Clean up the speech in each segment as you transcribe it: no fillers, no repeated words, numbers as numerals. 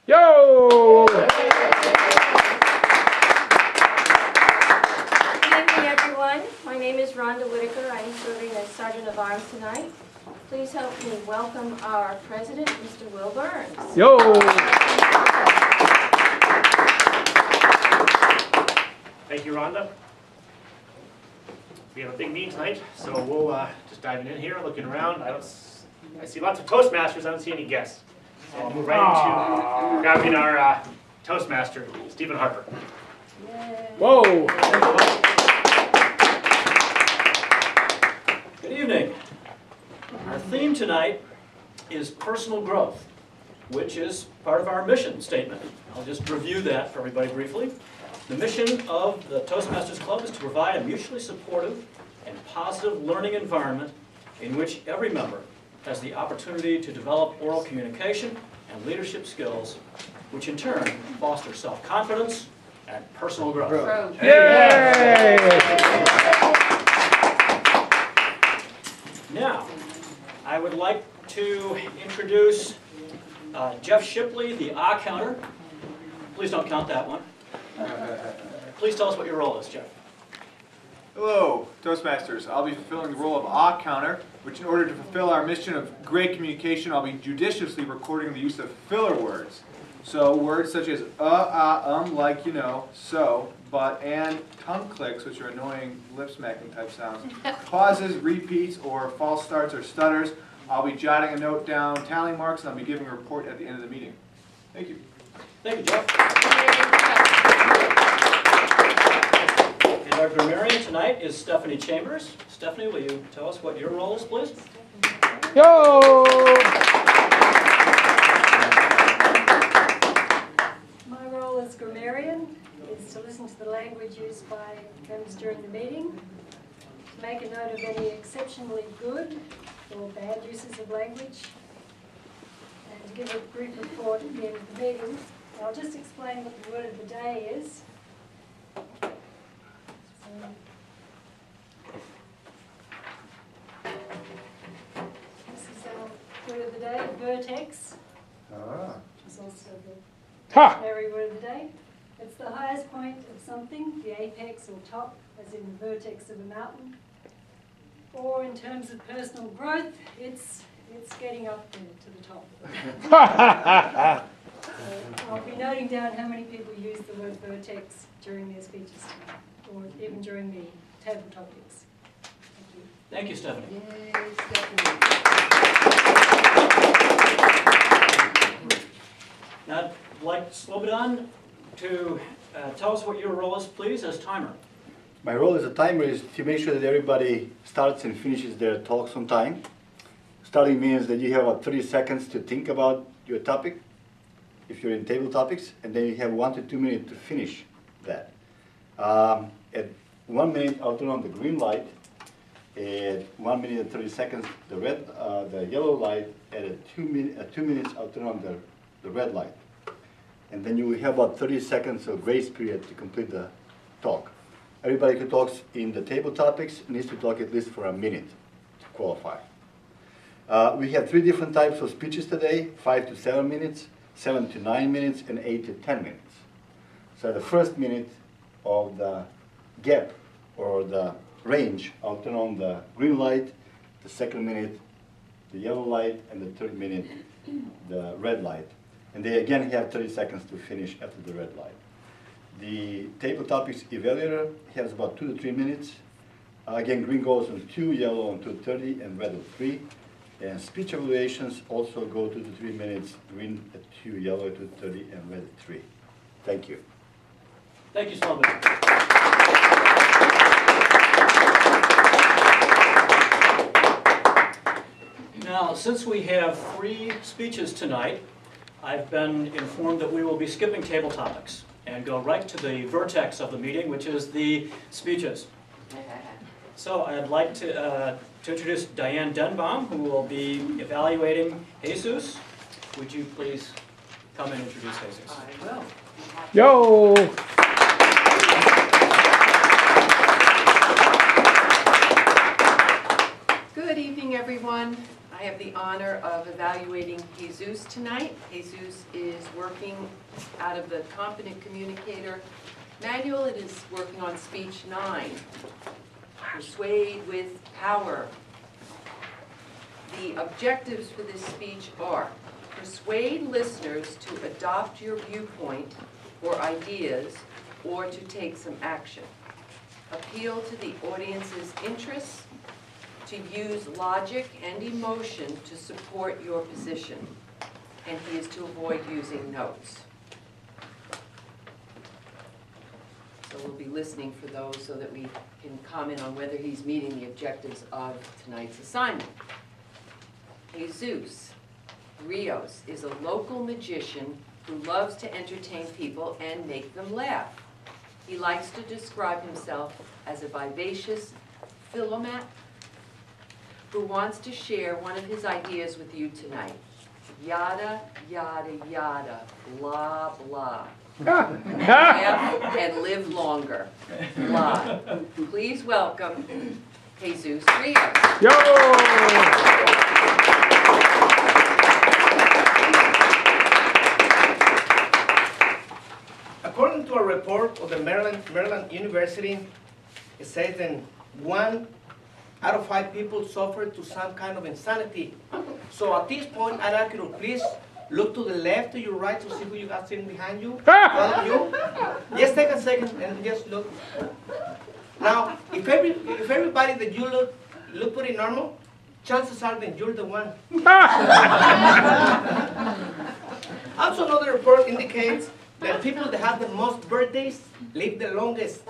Yo! Good evening, everyone. My name is Rhonda Whitaker. I'm serving as Sergeant of Arms tonight. Please help me welcome our President, Mr. Will Burns. Yo! Thank you, Rhonda. We have a big meeting tonight, so we'll just diving in here, looking around. I see lots of Toastmasters. I don't see any guests. So I'll move right into grabbing our Toastmaster, Stephen Harper. Yay. Whoa! Good evening. Our theme tonight is personal growth, which is part of our mission statement. I'll just review that for everybody briefly. The mission of the Toastmasters Club is to provide a mutually supportive and positive learning environment in which every member has the opportunity to develop oral communication and leadership skills, which in turn foster self-confidence and personal growth. Yay! Now, I would like to introduce Jeff Shipley, the Ah counter. Please don't count that one. Please tell us what your role is, Jeff. Hello, Toastmasters. I'll be fulfilling the role of Ah counter, which in order to fulfill our mission of great communication, I'll be judiciously recording the use of filler words. So words such as like you know, so, but, and, tongue clicks, which are annoying lip smacking type sounds, pauses, repeats, or false starts or stutters. I'll be jotting a note down, tallying marks, and I'll be giving a report at the end of the meeting. Thank you. Thank you, Jeff. And our grammarian tonight is Stephanie Chambers. Stephanie, will you tell us what your role is, please? Yo! My role as grammarian is to listen to the language used by members during the meeting, to make a note of any exceptionally good or bad uses of language, and to give a brief report at the end of the meeting. I'll just explain what the word of the day is. This is our word of the day, vertex. Which is also the Ha! dictionary word of the day. It's the highest point of something, the apex or top, as in the vertex of a mountain. Or in terms of personal growth, it's getting up there to the top. I'll be noting down how many people use the word vertex during their speeches tonight, or even during the table topics. Thank you. Thank you, Stephanie. Yay, Stephanie. Now, I'd like Slobodan to tell us what your role is, please, as timer. My role as a timer is to make sure that everybody starts and finishes their talks on time. Starting means that you have about 30 seconds to think about your topic, if you're in table topics, and then you have 1 to 2 minutes to finish that. At 1 minute, I'll turn on the green light. At 1 minute and 30 seconds, the yellow light. At 2 minutes, I'll turn on the red light. And then you will have about 30 seconds of grace period to complete the talk. Everybody who talks in the table topics needs to talk at least for a minute to qualify. We have 3 different types of speeches today: 5 to 7 minutes, 7 to 9 minutes, and 8 to 10 minutes. So the first minute of the gap or the range, I'll turn on the green light, the second minute, the yellow light, and the third minute, the red light. And they again have 30 seconds to finish after the red light. The table topics evaluator has about 2 to 3 minutes. Again, green goes on 2, yellow on 2:30, and red on 3. And speech evaluations also go 2 to 3 minutes, green at 2, yellow at 2:30, and red at 3. Thank you. Thank you, Slobodan. Now, since we have 3 speeches tonight, I've been informed that we will be skipping table topics and go right to the vertex of the meeting, which is the speeches. So I'd like to introduce Diane Denbaum, who will be evaluating Jesus. Would you please come and introduce Jesus? I will. Yo! Good evening, everyone. I have the honor of evaluating Jesus tonight. Jesus is working out of the Competent Communicator Manual. It is working on speech 9, Persuade with Power. The objectives for this speech are: persuade listeners to adopt your viewpoint or ideas or to take some action. Appeal to the audience's interests, to use logic and emotion to support your position, and he is to avoid using notes. So we'll be listening for those so that we can comment on whether he's meeting the objectives of tonight's assignment. Jesus Rios is a local magician who loves to entertain people and make them laugh. He likes to describe himself as a vivacious philomath who wants to share one of his ideas with you tonight. Yada, yada, yada, blah, blah. Laugh and live longer. Blah. Please welcome Jesus Rios. Yo! According to a report of the Maryland University, it says that 1 out of 5 people suffer to some kind of insanity. So at this point, I'd like you to please look to the left, to your right, to see who you got sitting behind you, front of you. Just take a second and just look. Now, if everybody that you look pretty normal, chances are that you're the one. Also, another report indicates that people that have the most birthdays live the longest.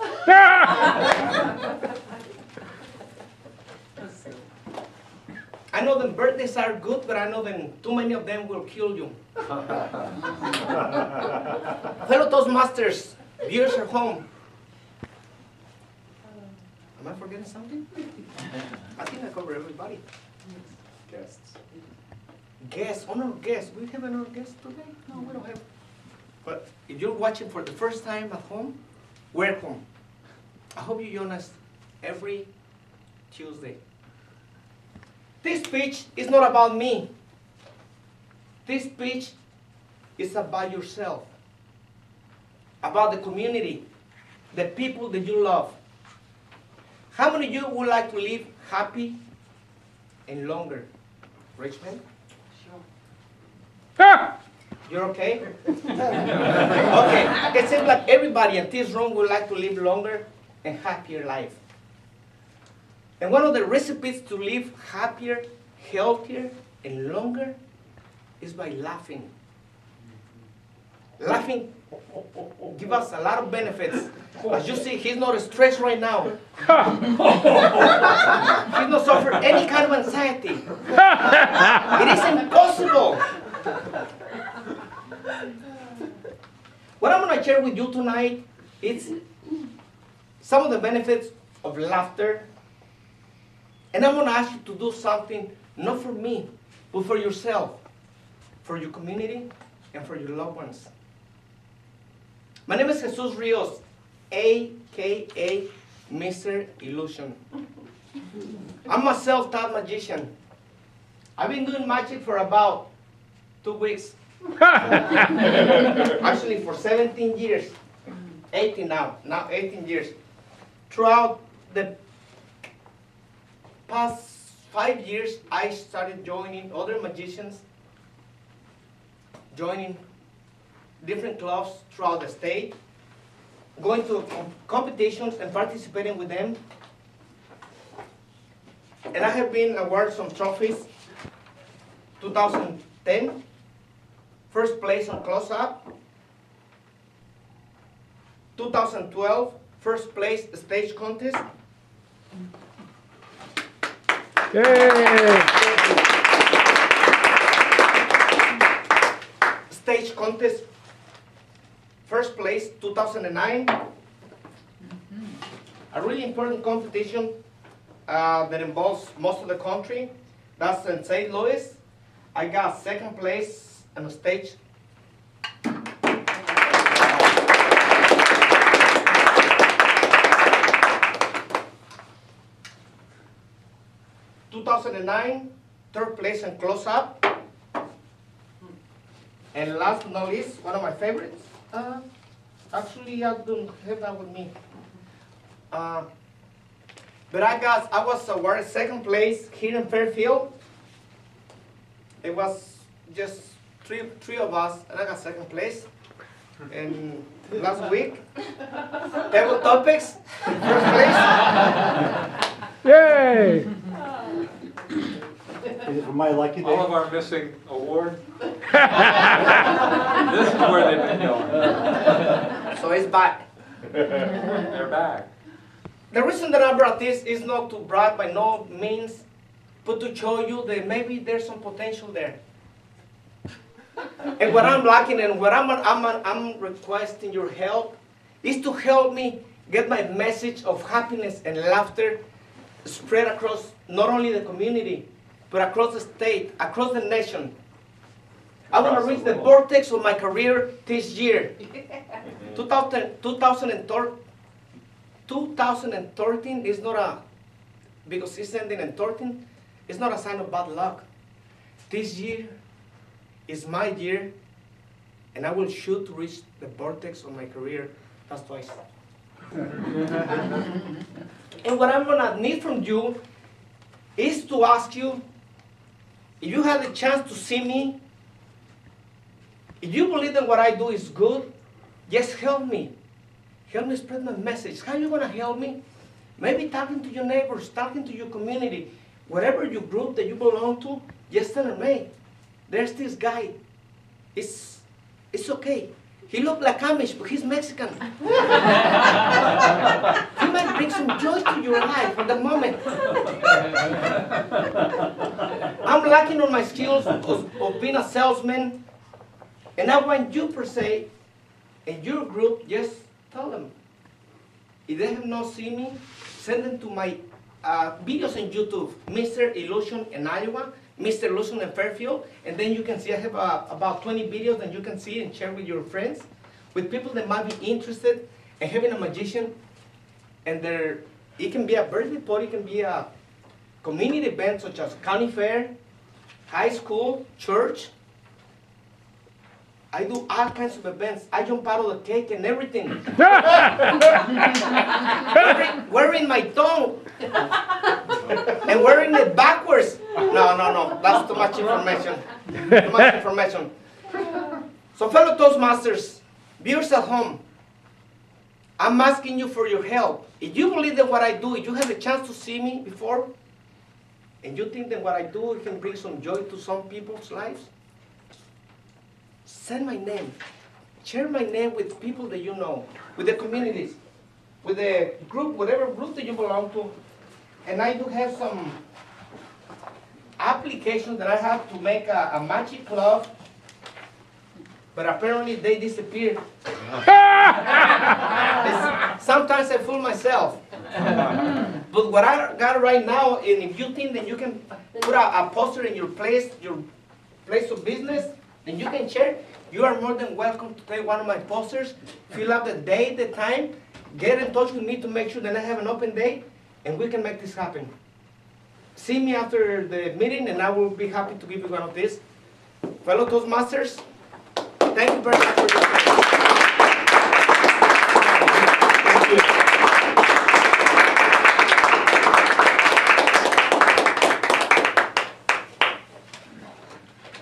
I know that birthdays are good, but I know that too many of them will kill you. Fellow Toastmasters, viewers at home. Am I forgetting something? I think I covered everybody. Guests. Guests. Oh no, guests. We have another guest today? No, we don't have. But if you're watching for the first time at home, welcome. I hope you join us every Tuesday. This speech is not about me. This speech is about yourself, about the community, the people that you love. How many of you would like to live happy and longer? Richmond? Ah! You're okay? Okay. It seems like everybody in this room would like to live longer and happier life. And one of the recipes to live happier, healthier, and longer is by laughing. Laughing gives us a lot of benefits. As you see, he's not stressed right now. He's not suffering any kind of anxiety. It is impossible. What I'm going to share with you tonight is some of the benefits of laughter. And I'm going to ask you to do something, not for me, but for yourself, for your community, and for your loved ones. My name is Jesus Rios, a.k.a. Mr. Illusion. I'm a self-taught magician. I've been doing magic for about 2 weeks. Actually, for 17 years. 18 now 18 years. Throughout the past 5 years, I started joining other magicians, joining different clubs throughout the state, going to competitions and participating with them. And I have been awarded some trophies. 2010, first place on close-up. 2012, first place stage contest. Yay! Stage contest, first place, 2009. A really important competition that involves most of the country. That's in St. Louis. I got second place on the stage. 2009, third place in close-up. And last but not least, one of my favorites. Actually, I don't have that with me. But I was awarded second place here in Fairfield. It was just three of us, and I got second place. And last week, table topics, first place. Yay! Is it for my lucky All day? of our missing award. This is where they've been going. So it's back. They're back. The reason that I brought this is not to brag by no means, but to show you that maybe there's some potential there. And what I'm lacking and what I'm requesting your help is to help me get my message of happiness and laughter spread across not only the community, but across the state, across the nation. I want to reach the vortex of my career this year. 2013 is not a, because it's ending in 13, it's not a sign of bad luck. This year is my year, and I will shoot to reach the vortex of my career. That's twice. And what I'm gonna need from you is to ask you, if you have the chance to see me, if you believe that what I do is good, just help me. Help me spread my message. How are you gonna help me? Maybe talking to your neighbors, talking to your community, whatever your group that you belong to, just tell them, hey, there's this guy. It's okay. He looks like Amish, but he's Mexican. He might bring some joy to your life for the moment. I'm lacking on my skills of being a salesman, and I want you, per se, and your group, just tell them. If they have not seen me, send them to my videos on YouTube, Mr. Illusion in Iowa, Mr. Illusion in Fairfield, and then you can see I have about 20 videos that you can see and share with your friends, with people that might be interested in having a magician. And it can be a birthday party, it can be a community event such as county fair, high school, church. I do all kinds of events. I jump out of the cake and everything. wearing my tongue. And wearing it backwards. No. That's too much information. Too much information. So fellow Toastmasters, viewers at home, I'm asking you for your help. If you believe that what I do, if you have a chance to see me before, and you think that what I do can bring some joy to some people's lives, send my name. Share my name with people that you know, with the communities, with the group, whatever group that you belong to. And I do have some applications that I have to make a magic club, but apparently they disappeared. Sometimes I fool myself. But what I got right now, and if you think that you can put a poster in your place of business, then you can share. You are more than welcome to take one of my posters, fill out the date, the time, get in touch with me to make sure that I have an open day, and we can make this happen. See me after the meeting, and I will be happy to give you one of these. Fellow Toastmasters, thank you very much for your time. Thank you.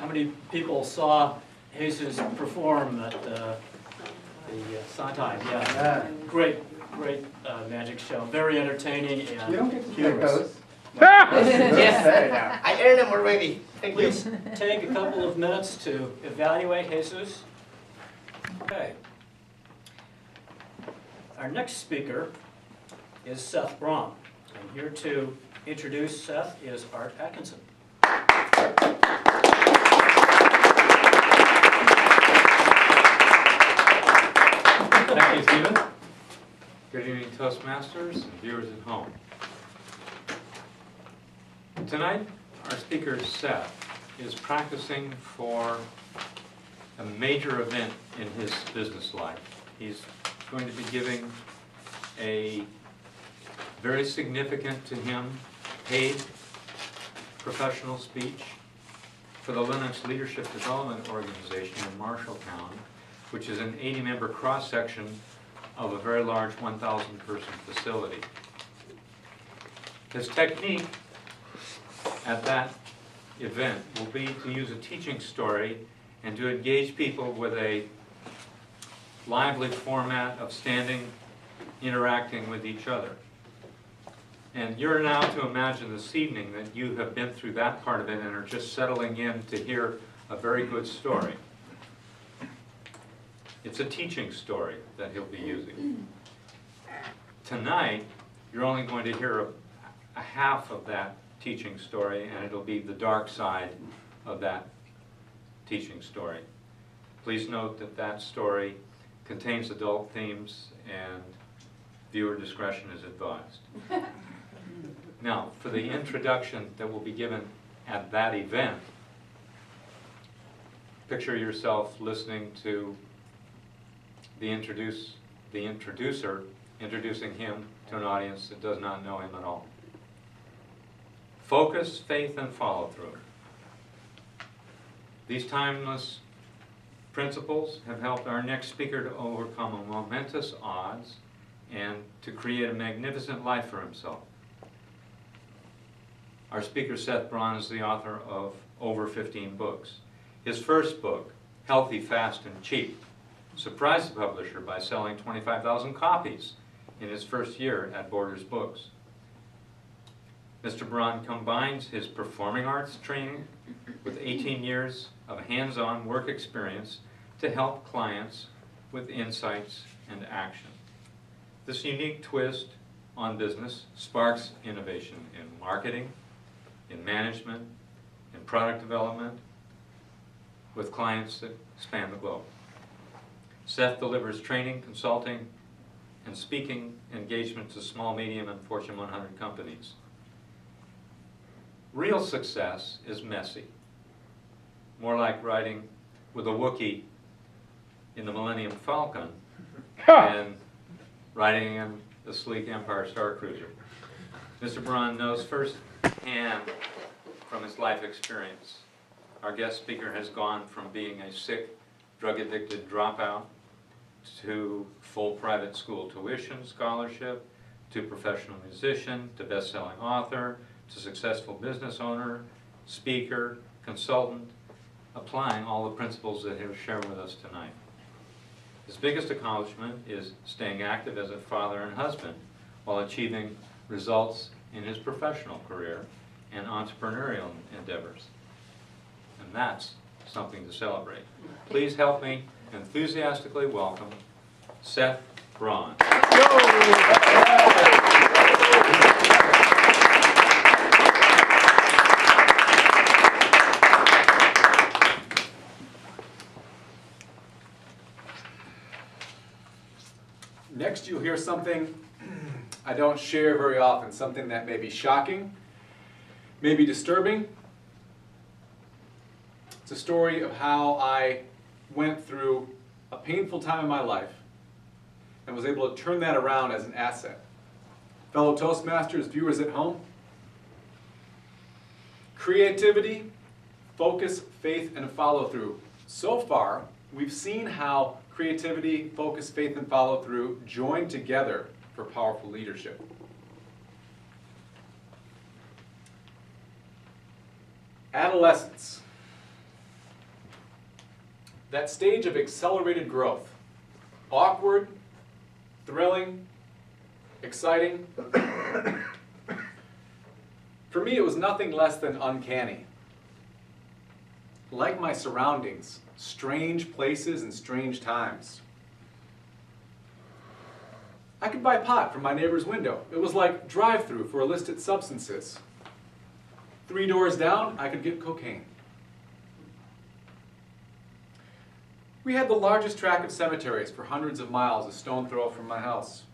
How many people saw Jesus perform at the Sondheim? Yeah, great magic show. Very entertaining and You don't get to pick humorous. those. Yes, I earned them already. Thank you. Please take a couple of minutes to evaluate Jesus. Okay. Our next speaker is Seth Braun. And here to introduce Seth is Art Atkinson. Thank you, Stephen. Good evening, Toastmasters and viewers at home. Tonight, our speaker, Seth, is practicing for a major event in his business life. He's going to be giving a very significant to him paid professional speech for the Linux Leadership Development Organization in Marshalltown, which is an 80-member cross-section of a very large 1,000-person facility. His technique at that event will be to use a teaching story and to engage people with a lively format of standing, interacting with each other. And you're now to imagine this evening that you have been through that part of it and are just settling in to hear a very good story. It's a teaching story that he'll be using. Tonight, you're only going to hear a half of that teaching story, and it'll be the dark side of that teaching story. Please note that that story contains adult themes and viewer discretion is advised. Now, for the introduction that will be given at that event, picture yourself listening to the introducer introducing him to an audience that does not know him at all. Focus, faith, and follow-through. These timeless principles have helped our next speaker to overcome momentous odds and to create a magnificent life for himself. Our speaker, Seth Braun, is the author of over 15 books. His first book, Healthy, Fast, and Cheap, surprised the publisher by selling 25,000 copies in his first year at Borders Books. Mr. Braun combines his performing arts training with 18 years of hands-on work experience to help clients with insights and action. This unique twist on business sparks innovation in marketing, in management, in product development, with clients that span the globe. Seth delivers training, consulting, and speaking engagements to small, medium, and Fortune 100 companies. Real success is messy, more like riding with a Wookiee in the Millennium Falcon than riding in the sleek Empire Star Cruiser. Mr. Braun knows firsthand from his life experience. Our guest speaker has gone from being a sick, drug-addicted dropout to full private school tuition scholarship, to professional musician, to best-selling author, to successful business owner, speaker, consultant, applying all the principles that he'll share with us tonight. His biggest accomplishment is staying active as a father and husband while achieving results in his professional career and entrepreneurial endeavors. And that's something to celebrate. Please help me enthusiastically welcome Seth Braun. Next, you'll hear something I don't share very often, something that may be shocking, maybe disturbing. It's a story of how I went through a painful time in my life and was able to turn that around as an asset. Fellow Toastmasters, viewers at home, creativity, focus, faith, and follow-through. So far, we've seen how creativity, focus, faith, and follow-through join together for powerful leadership. Adolescence. That stage of accelerated growth. Awkward, thrilling, exciting. For me, it was nothing less than uncanny. Like my surroundings, strange places and strange times. I could buy pot from my neighbor's window. It was like drive-through for illicit substances. 3 doors down, I could get cocaine. We had the largest tract of cemeteries for hundreds of miles, a stone throw from my house.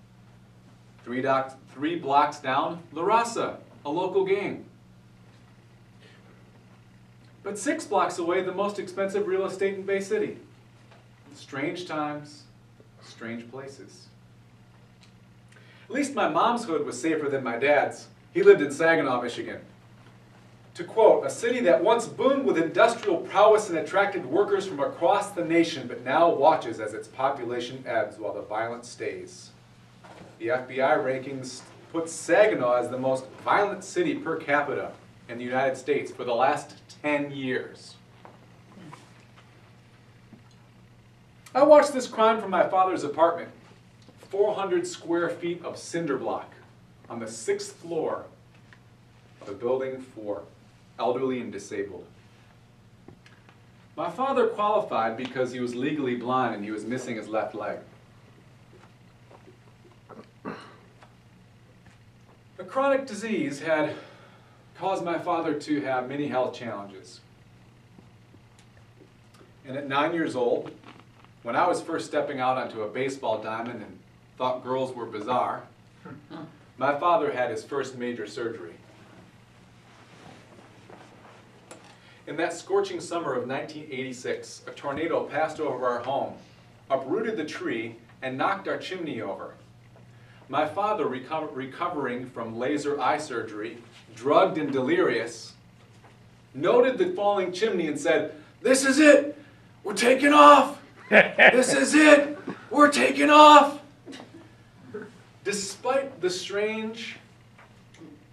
3 blocks down, La Raza, a local gang. But 6 blocks away, the most expensive real estate in Bay City. Strange times, strange places. At least my mom's hood was safer than my dad's. He lived in Saginaw, Michigan. To quote, a city that once boomed with industrial prowess and attracted workers from across the nation, but now watches as its population ebbs while the violence stays. The FBI rankings put Saginaw as the most violent city per capita in the United States for the last 10 years. I watched this crime from my father's apartment, 400 square feet of cinder block on the 6th floor of a building for elderly and disabled. My father qualified because he was legally blind and he was missing his left leg. A chronic disease had caused my father to have many health challenges. And at 9 years old, when I was first stepping out onto a baseball diamond and thought girls were bizarre, my father had his first major surgery. In that scorching summer of 1986, a tornado passed over our home, uprooted the tree, and knocked our chimney over. My father, recovering from laser eye surgery, drugged and delirious, noted the falling chimney and said, "This is it! We're taking off! This is it! We're taking off!" Despite the strange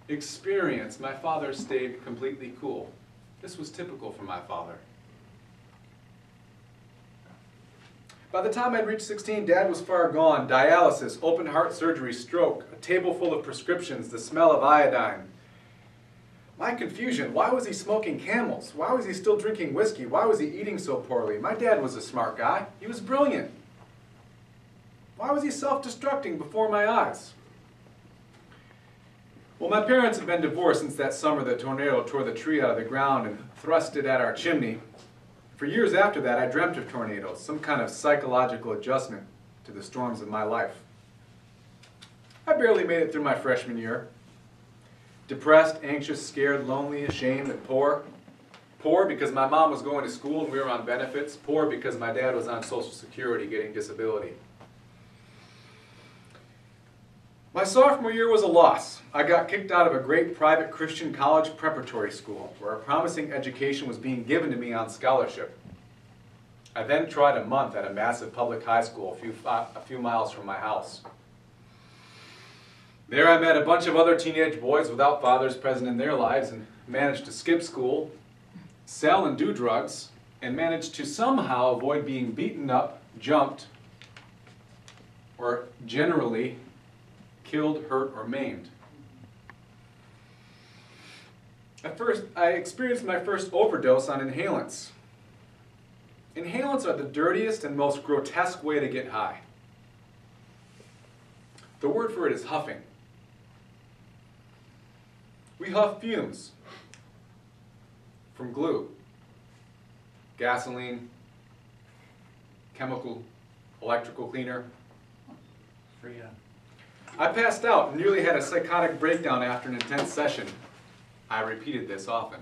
experience, my father stayed completely cool. This was typical for my father. By the time I'd reached 16, Dad was far gone. Dialysis, open heart surgery, stroke, a table full of prescriptions, the smell of iodine. My confusion, why was he smoking Camels? Why was he still drinking whiskey? Why was he eating so poorly? My dad was a smart guy. He was brilliant. Why was he self-destructing before my eyes? Well, my parents had been divorced since that summer the tornado tore the tree out of the ground and thrust it at our chimney. For years after that, I dreamt of tornadoes, some kind of psychological adjustment to the storms of my life. I barely made it through my freshman year. Depressed, anxious, scared, lonely, ashamed, and poor. Poor because my mom was going to school and we were on benefits. Poor because my dad was on Social Security getting disability. My sophomore year was a loss. I got kicked out of a great private Christian college preparatory school where a promising education was being given to me on scholarship. I then tried a month at a massive public high school a few miles from my house. There I met a bunch of other teenage boys without fathers present in their lives and managed to skip school, sell and do drugs, and managed to somehow avoid being beaten up, jumped, or generally killed, hurt, or maimed. At first, I experienced my first overdose on inhalants. Inhalants are the dirtiest and most grotesque way to get high. The word for it is huffing. We huff fumes from glue, gasoline, chemical, electrical cleaner. I passed out and nearly had a psychotic breakdown after an intense session. I repeated this often.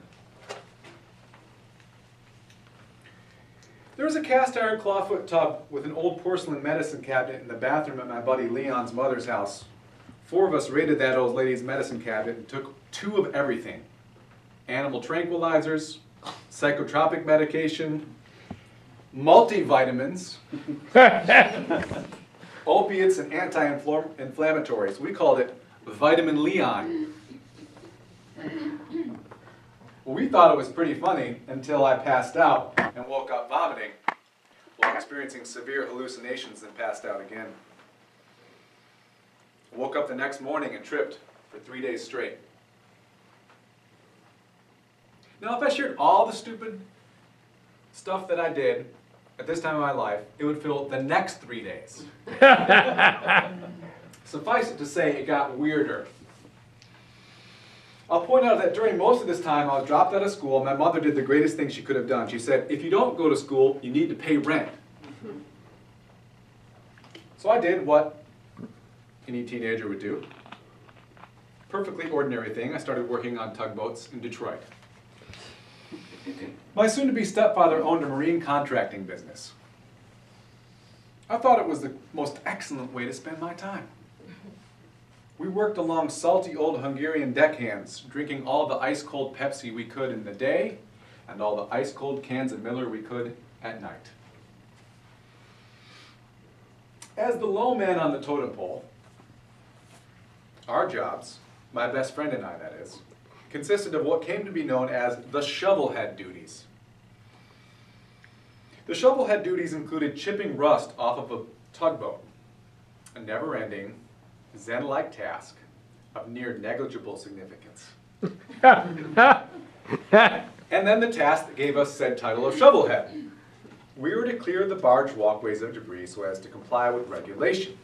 There was a cast iron clawfoot tub with an old porcelain medicine cabinet in the bathroom at my buddy Leon's mother's house. 4 of us raided that old lady's medicine cabinet and took 2 of everything. Animal tranquilizers, psychotropic medication, multivitamins, opiates and anti-inflammatories. We called it Vitamin Leon. Well, we thought it was pretty funny until I passed out and woke up vomiting while experiencing severe hallucinations and passed out again. I woke up the next morning and tripped for 3 days straight. Now, if I shared all the stupid stuff that I did at this time of my life, it would fill the next 3 days. Suffice it to say, it got weirder. I'll point out that during most of this time, I was dropped out of school. My mother did the greatest thing she could have done. She said, if you don't go to school, you need to pay rent. So I did what any teenager would do. Perfectly ordinary thing. I started working on tugboats in Detroit. My soon-to-be stepfather owned a marine contracting business. I thought it was the most excellent way to spend my time. We worked along salty old Hungarian deckhands, drinking all the ice-cold Pepsi we could in the day, and all the ice-cold cans of Miller we could at night. As the low man on the totem pole, our jobs, my best friend and I that is, consisted of what came to be known as the shovelhead duties. The shovelhead duties included chipping rust off of a tugboat, a never-ending, Zen-like task of near negligible significance. And then the task that gave us said title of shovelhead. We were to clear the barge walkways of debris so as to comply with regulation.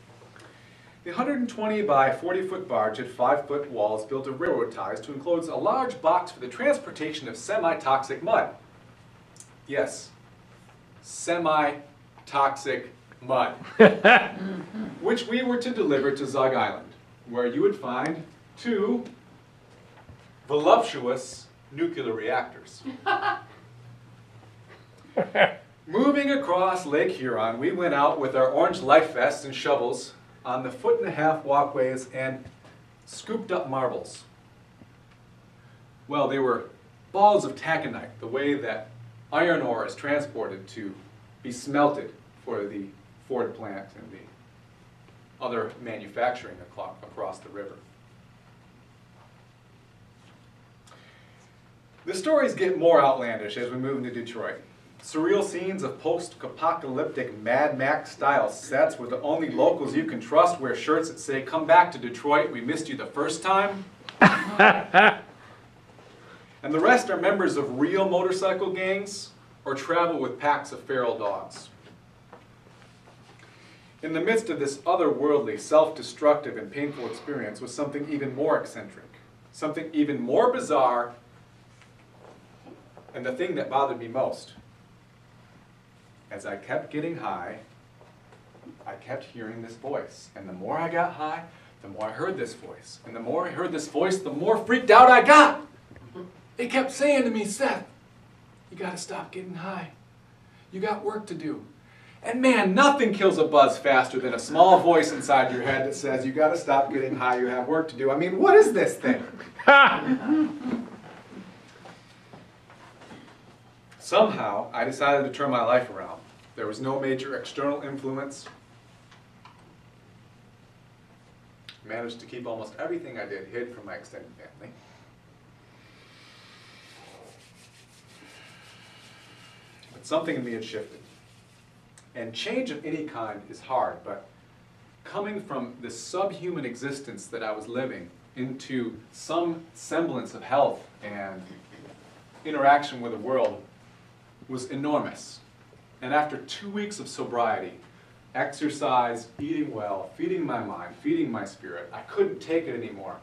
The 120 by 40-foot barge had 5-foot walls built of railroad ties to enclose a large box for the transportation of semi-toxic mud. Yes, semi-toxic mud, which we were to deliver to Zug Island, where you would find 2 voluptuous nuclear reactors. Moving across Lake Huron, we went out with our orange life vests and shovels on the 1.5-foot walkways and scooped up marbles. Well, they were balls of taconite, the way that iron ore is transported to be smelted for the Ford plant and the other manufacturing across the river. The stories get more outlandish as we move into Detroit. Surreal scenes of post-apocalyptic Mad Max-style sets where the only locals you can trust wear shirts that say, "Come back to Detroit, we missed you the first time." And the rest are members of real motorcycle gangs or travel with packs of feral dogs. In the midst of this otherworldly, self-destructive, and painful experience was something even more eccentric, something even more bizarre, and the thing that bothered me most. As I kept getting high, I kept hearing this voice. And the more I got high, the more I heard this voice. And the more I heard this voice, the more freaked out I got. It kept saying to me, "Seth, you gotta stop getting high. You got work to do." And man, nothing kills a buzz faster than a small voice inside your head that says, "You gotta stop getting high, you have work to do." I mean, what is this thing? Somehow, I decided to turn my life around. There was no major external influence. Managed to keep almost everything I did hid from my extended family. But something in me had shifted. And change of any kind is hard, but coming from this subhuman existence that I was living into some semblance of health and interaction with the world was enormous. And after 2 weeks of sobriety, exercise, eating well, feeding my mind, feeding my spirit, I couldn't take it anymore.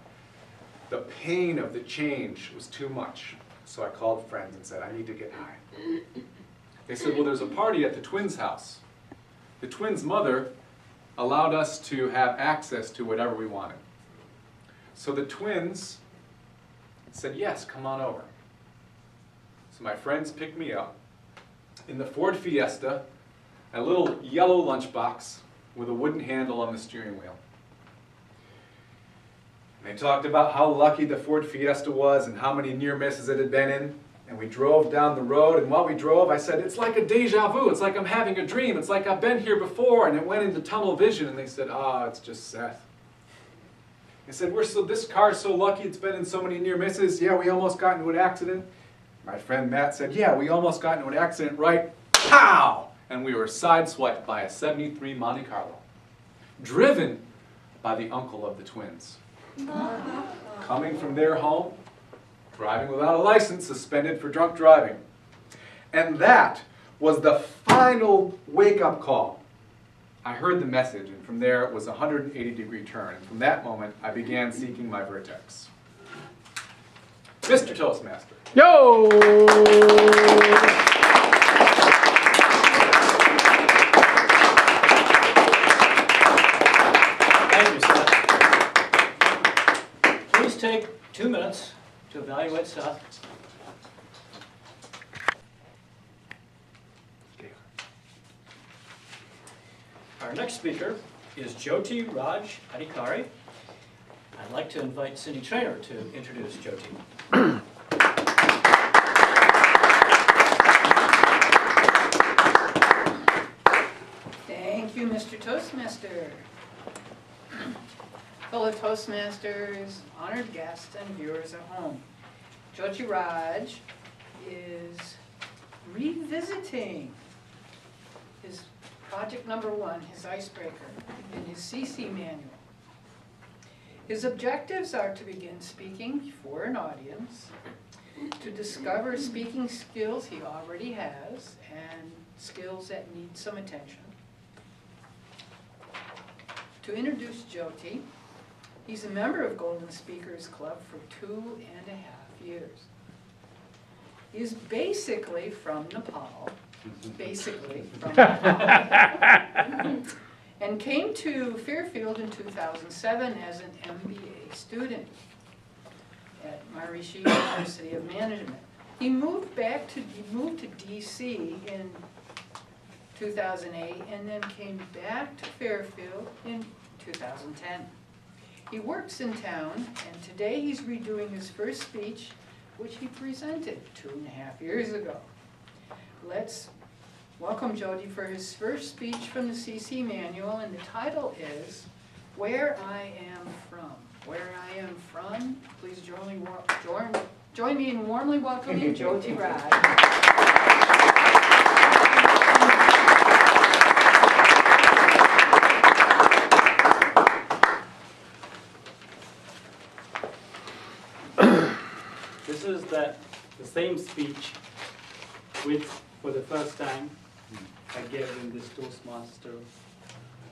The pain of the change was too much. So I called friends and said, "I need to get high." They said, "Well, there's a party at the twins' house." The twins' mother allowed us to have access to whatever we wanted. So the twins said, "Yes, come on over." So my friends picked me up in the Ford Fiesta, a little yellow lunchbox with a wooden handle on the steering wheel. And they talked about how lucky the Ford Fiesta was and how many near misses it had been in. And we drove down the road, and while we drove, I said, "It's like a deja vu. It's like I'm having a dream. It's like I've been here before." And it went into tunnel vision, and they said, "Ah, it's just Seth." I said, "This car's so lucky it's been in so many near misses. Yeah, we almost got into an accident." My friend Matt said, "Yeah, we almost got into an accident, right? Pow!" And we were sideswiped by a '73 Monte Carlo, driven by the uncle of the twins. Coming from their home, driving without a license, suspended for drunk driving. And that was the final wake-up call. I heard the message, and from there it was a 180-degree turn. And from that moment, I began seeking my vertex. Mr. Toastmaster. Yo! Thank you, Seth. Please take 2 minutes to evaluate Seth. Our next speaker is Jyoti Raj Adhikari. I'd like to invite Cindy Traynor to introduce Jyoti. Thank you, Mr. Toastmaster. Fellow Toastmasters, honored guests, and viewers at home. Jyoti Raj is revisiting his project #1, his icebreaker, in his CC manual. His objectives are to begin speaking before an audience, to discover speaking skills he already has and skills that need some attention, to introduce Jyoti. He's a member of Golden Speakers Club for 2.5 years. He's basically from Nepal, and came to Fairfield in 2007 as an MBA student at Maharishi University of Management. He moved to DC in 2008 and then came back to Fairfield in 2010. He works in town, and today he's redoing his first speech, which he presented 2.5 years ago. Let's welcome Jyoti for his first speech from the CC manual, and the title is Where I Am From. Where I Am From. Please join me in warmly welcoming Jyoti Raj. This is the same speech which, for the first time, I gave in this Toastmaster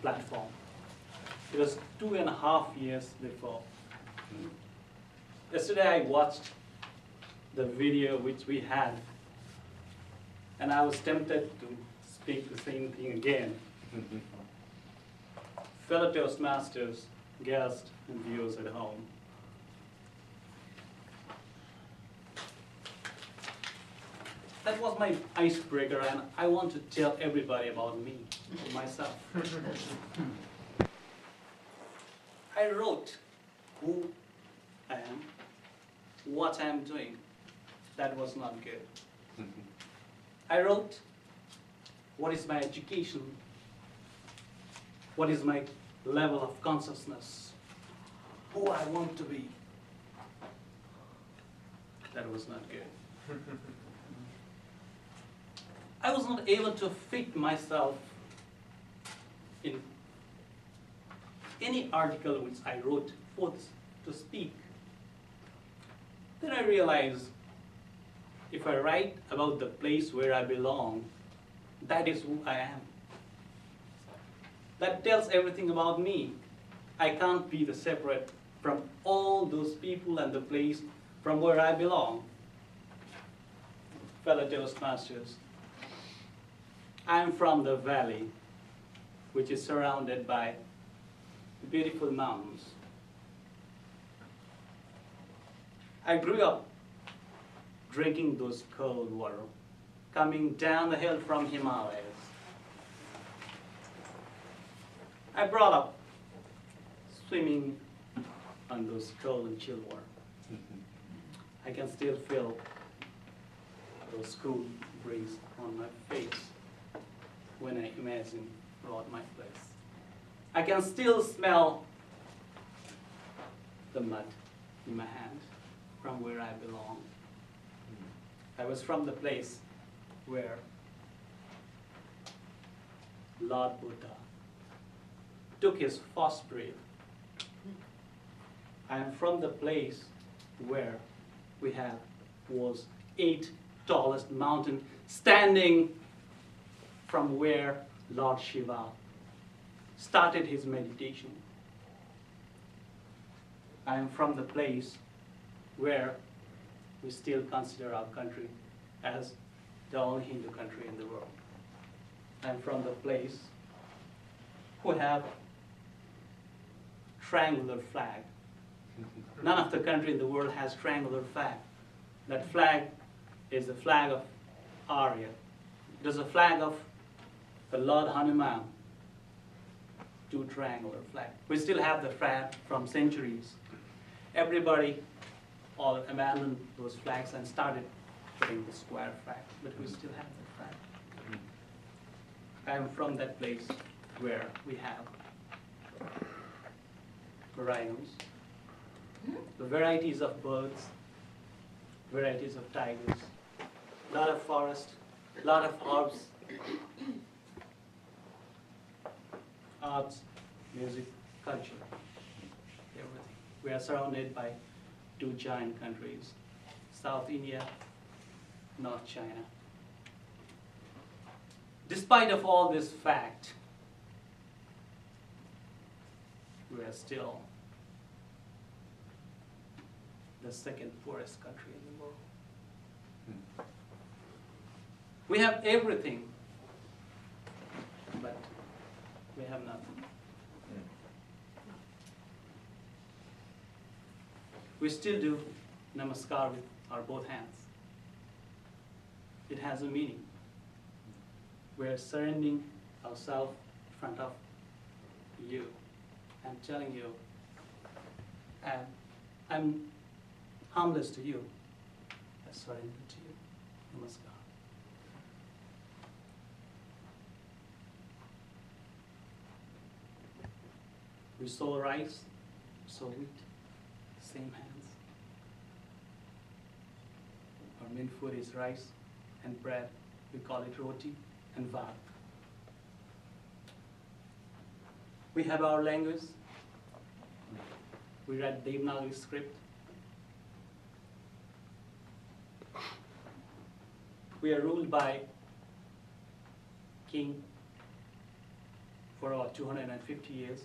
platform. It was 2.5 years before. Yesterday I watched the video which we had, and I was tempted to speak the same thing again. Fellow Toastmasters, guests, and viewers at home. That was my icebreaker, and I want to tell everybody about me, myself. I wrote who I am, what I am doing. That was not good. I wrote what is my education, what is my level of consciousness, who I want to be. That was not good. I was not able to fit myself in any article which I wrote to speak. Then I realized if I write about the place where I belong, that is who I am. That tells everything about me. I can't be separate from all those people and the place from where I belong. Fellow Toastmasters, I am from the valley, which is surrounded by beautiful mountains. I grew up drinking those cold water, coming down the hill from Himalayas. I brought up swimming on those cold and chill water. I can still feel those cool breeze on my face when I imagine about my place. I can still smell the mud in my hand from where I belong. I was from the place where Lord Buddha took his first breath. I am from the place where we have was 8th tallest mountain standing from where Lord Shiva started his meditation. I am from the place where we still consider our country as the only Hindu country in the world. I am from the place who have triangular flag. None of the country in the world has triangular flag. That flag is the flag of Arya. It is a flag of the Lord Hanuman. 2 triangular flag. We still have the flag from centuries. everybody all abandoned those flags and started putting the square flag, but we still have the flag. I'm from that place where we have rhinos, the varieties of birds, varieties of tigers, lot of forest, lot of herbs, arts, music, culture, everything. We are surrounded by two giant countries, South India, North China. Despite of all this fact, we are still the second poorest country in the world. We have everything, but we have nothing. We still do namaskar with our both hands. It has a meaning. We're surrendering ourselves in front of you and telling you, I'm harmless to you. I surrender to you. Namaskar. We sow rice, sow wheat, same hands. Our main food is rice and bread. We call it roti and vaat. We have our language. We read Devanagari script. We are ruled by king for about 250 years.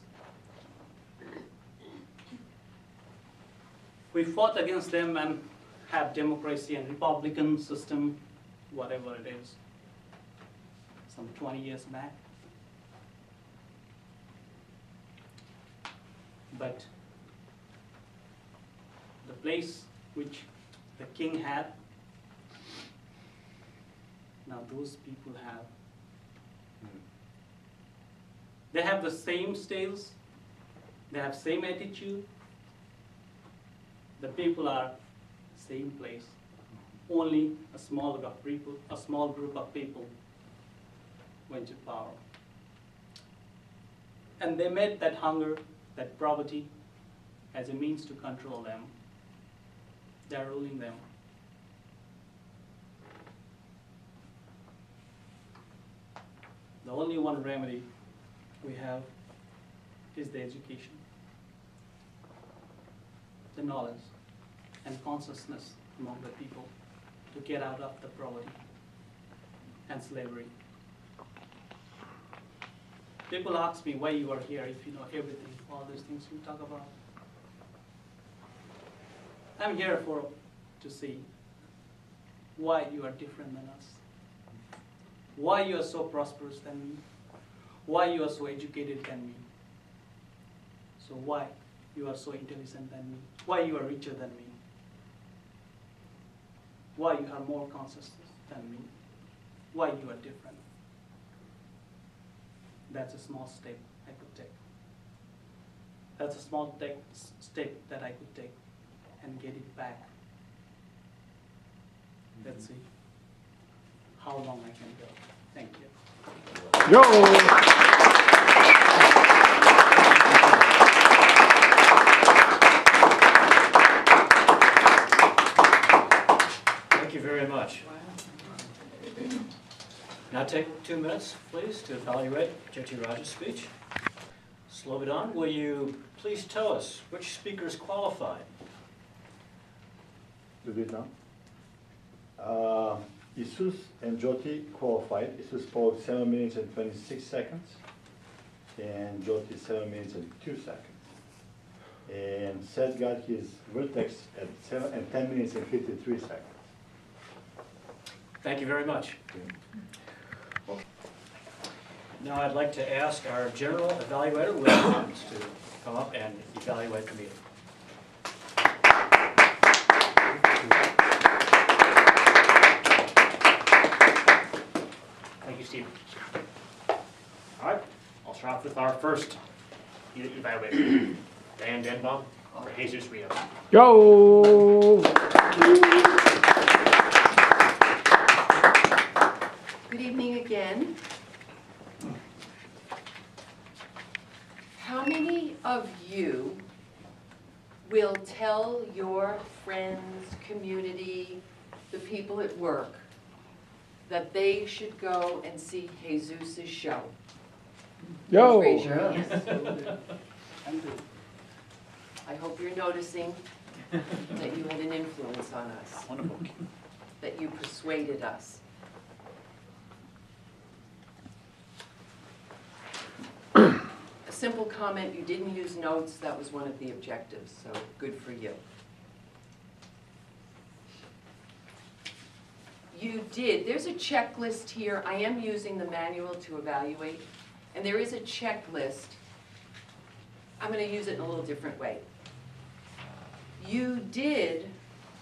We fought against them and have democracy and republican system, whatever it is, some 20 years back. But the place which the king had, now those people have. They have the same styles, they have same attitude. The people are same place. Only a small group of people went to power. And they made that hunger, that poverty, as a means to control them. They are ruling them. The only one remedy we have is the education, the knowledge and consciousness among the people to get out of the poverty and slavery. People ask me why you are here if you know everything, all these things you talk about. I'm here to see why you are different than us, why you are so prosperous than me, why you are so educated than me, so why you are so intelligent than me, why you are richer than me, why you have more consciousness than me, why you are different. That's a small step I could take. That's a small step that I could take and get it back. Let's see how long I can go. Thank you. Yo! Thank you very much. Now take 2 minutes, please, to evaluate Jyoti Raja's speech. Slobodan, will you please tell us which speakers qualified? Do it now. Isus and Jyoti qualified. Isus spoke 7 minutes and 26 seconds, and Jyoti 7 minutes and 2 seconds. And Seth got his vertex at 10 minutes and 53 seconds. Thank you very much. Now I'd like to ask our general evaluator, Will Jones, to come up and evaluate the meeting. Thank you, Steve. All right, I'll start off with our first evaluator, Dan Denbaum. for Jesus Rios. Yo! Good evening again. How many of you will tell your friends, community, the people at work, that they should go and see Jesus' show? Yo! Please raise your hands. I hope you're noticing that you had an influence on us. Wonderful. That you persuaded us. A simple comment, you didn't use notes, that was one of the objectives, so good for you. You did, there's a checklist here, I am using the manual to evaluate, and there is a checklist. I'm going to use it in a little different way. You did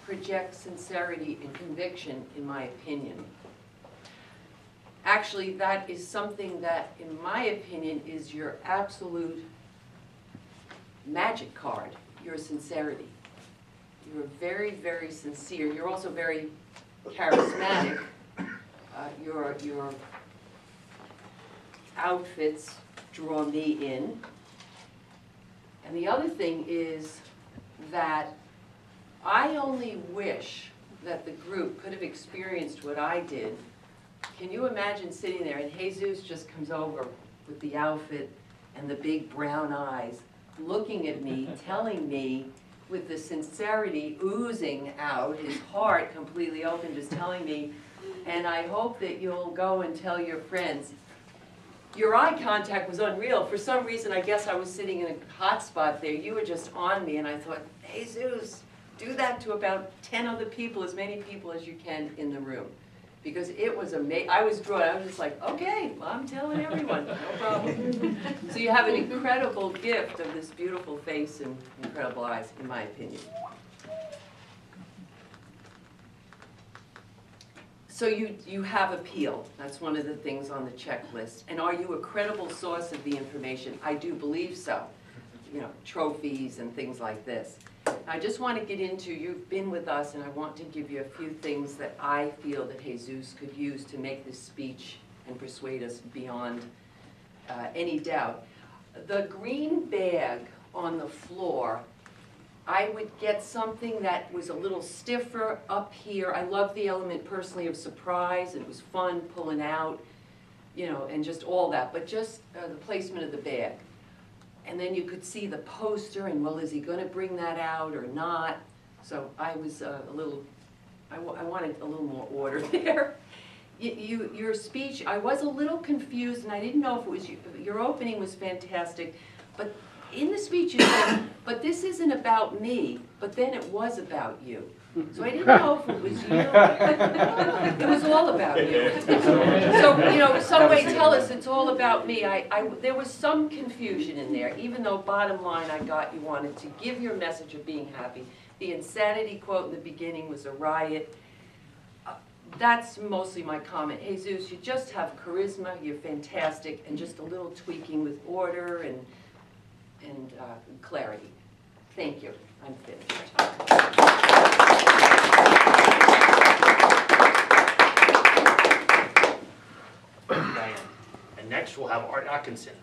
project sincerity and conviction, in my opinion. Actually, that is something that, in my opinion, is your absolute magic card, your sincerity. You're very, very sincere. You're also very charismatic. Your outfits draw me in. And the other thing is that I only wish that the group could have experienced what I did. Can you imagine sitting there and Jesus just comes over with the outfit and the big brown eyes, looking at me, telling me with the sincerity oozing out, his heart completely open, just telling me, and I hope that you'll go and tell your friends. Your eye contact was unreal. For some reason, I guess I was sitting in a hot spot there. You were just on me, and I thought, Jesus, do that to about 10 other people, as many people as you can in the room. Because it was amazing. I was drawn. I was just like, okay, well, I'm telling everyone, no problem. So you have an incredible gift of this beautiful face and incredible eyes, in my opinion. So you have appeal. That's one of the things on the checklist. And are you a credible source of the information? I do believe so. You know, trophies and things like this. I just want to get into, you've been with us, and I want to give you a few things that I feel that Jesus could use to make this speech and persuade us beyond any doubt. The green bag on the floor, I would get something that was a little stiffer up here. I love the element personally of surprise. It was fun pulling out, you know, and just all that, but just the placement of the bag. And then you could see the poster, and well, is he going to bring that out or not? So I was I wanted a little more order there. Your speech, I was a little confused, and I didn't know if it was your opening was fantastic, but in the speech you said, but this isn't about me, but then it was about you. So I didn't know if it was you. It was all about you. So, you know, some way tell us it's all about me. There was some confusion in there, even though bottom line I got you wanted to give your message of being happy. The insanity quote in the beginning was a riot. That's mostly my comment. Jesus, you just have charisma, you're fantastic, and just a little tweaking with order and clarity. Thank you. I'm finished. Diane. And next we'll have Art Atkinson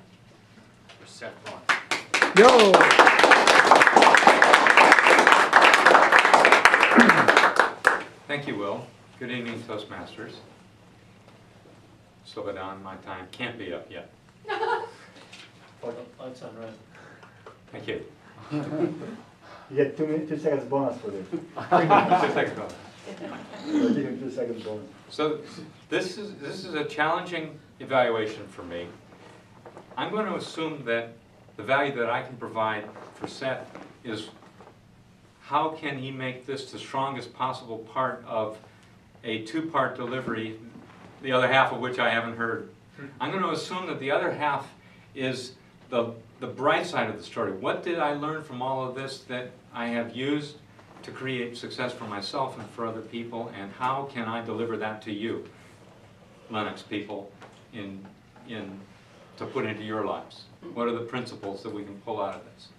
for Seth Vaughn. Yo! Thank you, Will. Good evening, Toastmasters. Slow it down, my time can't be up yet. Lights on, right? Thank you. You get 2 seconds bonus for this. 2 seconds bonus. I'll give him 2 seconds bonus. So this is a challenging evaluation for me. I'm going to assume that the value that I can provide for Seth is how can he make this the strongest possible part of a 2-part delivery, the other half of which I haven't heard. I'm going to assume that the other half is the bright side of the story. What did I learn from all of this that I have used to create success for myself and for other people, and how can I deliver that to you, Lennox people, to put into your lives? What are the principles that we can pull out of this?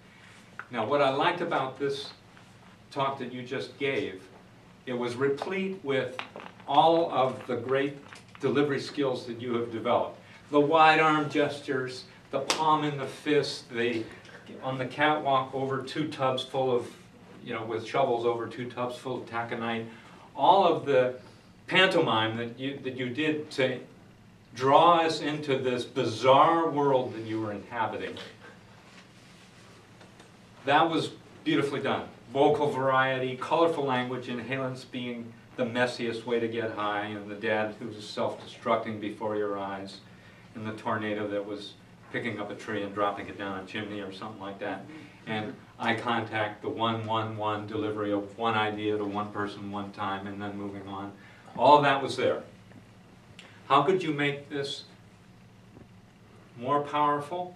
Now, what I liked about this talk that you just gave, it was replete with all of the great delivery skills that you have developed. The wide arm gestures, the palm in the fist, on the catwalk over 2 tubs full of, with shovels over 2 tubs full of taconite, all of the pantomime that you did to draw us into this bizarre world that you were inhabiting. That was beautifully done. Vocal variety, colorful language, inhalants being the messiest way to get high, and the dad who was self-destructing before your eyes, and the tornado that was picking up a tree and dropping it down a chimney or something like that. And eye contact, the 1-1-1 delivery of one idea to one person one time and then moving on. All of that was there. How could you make this more powerful?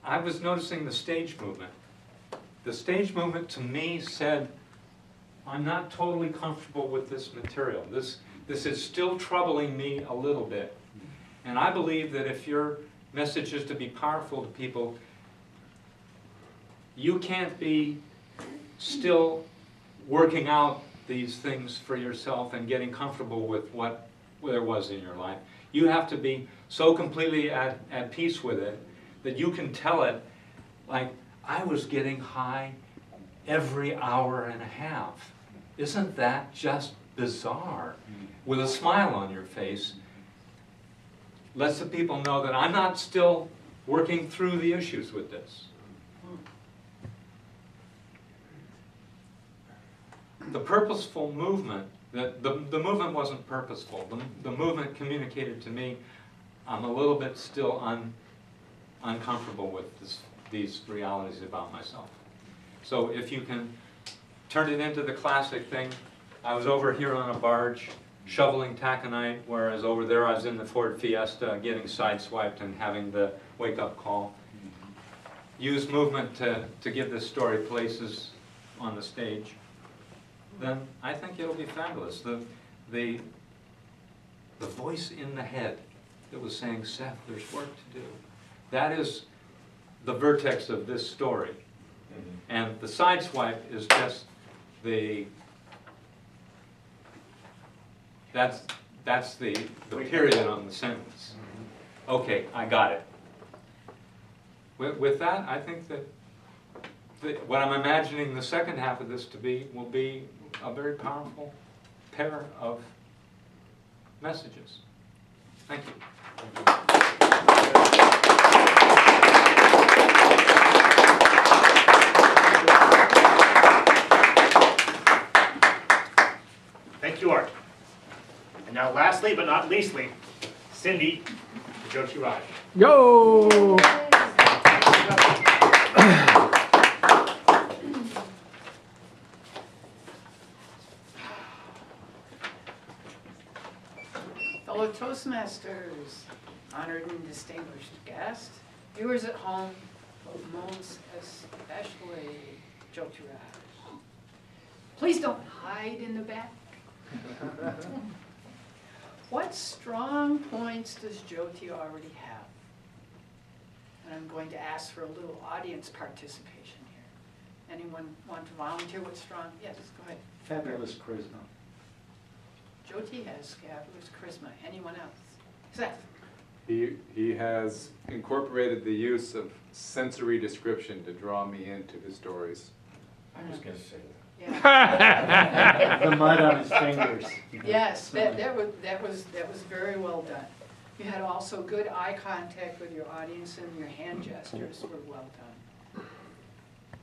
I was noticing the stage movement. The stage movement to me said, I'm not totally comfortable with this material. This is still troubling me a little bit. And I believe that if your message is to be powerful to people, you can't be still working out these things for yourself and getting comfortable with what there was in your life. You have to be so completely at peace with it that you can tell it like, I was getting high every hour and a half. Isn't that just bizarre? With a smile on your face, lets the people know that I'm not still working through the issues with this. The purposeful movement, the movement wasn't purposeful. The movement communicated to me, I'm a little bit still uncomfortable with these realities about myself. So if you can turn it into the classic thing, I was over here on a barge shoveling taconite, whereas over there I was in the Ford Fiesta getting sideswiped and having the wake-up call. Use movement to give this story places on the stage. Then I think it'll be fabulous. The voice in the head that was saying, Seth, there's work to do. That is the vertex of this story. And the sideswipe is just that's the period on the sentence. Okay, I got it. With that, I think that what I'm imagining the second half of this to be will be a very powerful pair of messages. Thank you. Thank you, Art. And now lastly, but not leastly, Cindy Jyotiraj. Yo! Fellow Toastmasters, honored and distinguished guests, viewers at home, most especially Jyotiraj. Please don't hide in the back. What strong points does Jyoti already have? And I'm going to ask for a little audience participation here. Anyone want to volunteer with strong? Yes, go ahead. Fabulous charisma. Jyoti has fabulous charisma. Anyone else? Seth? He has incorporated the use of sensory description to draw me into his stories. I was going to say that. Yeah. The mud on his fingers. Yes, that was very well done. You had also good eye contact with your audience, and your hand gestures were well done.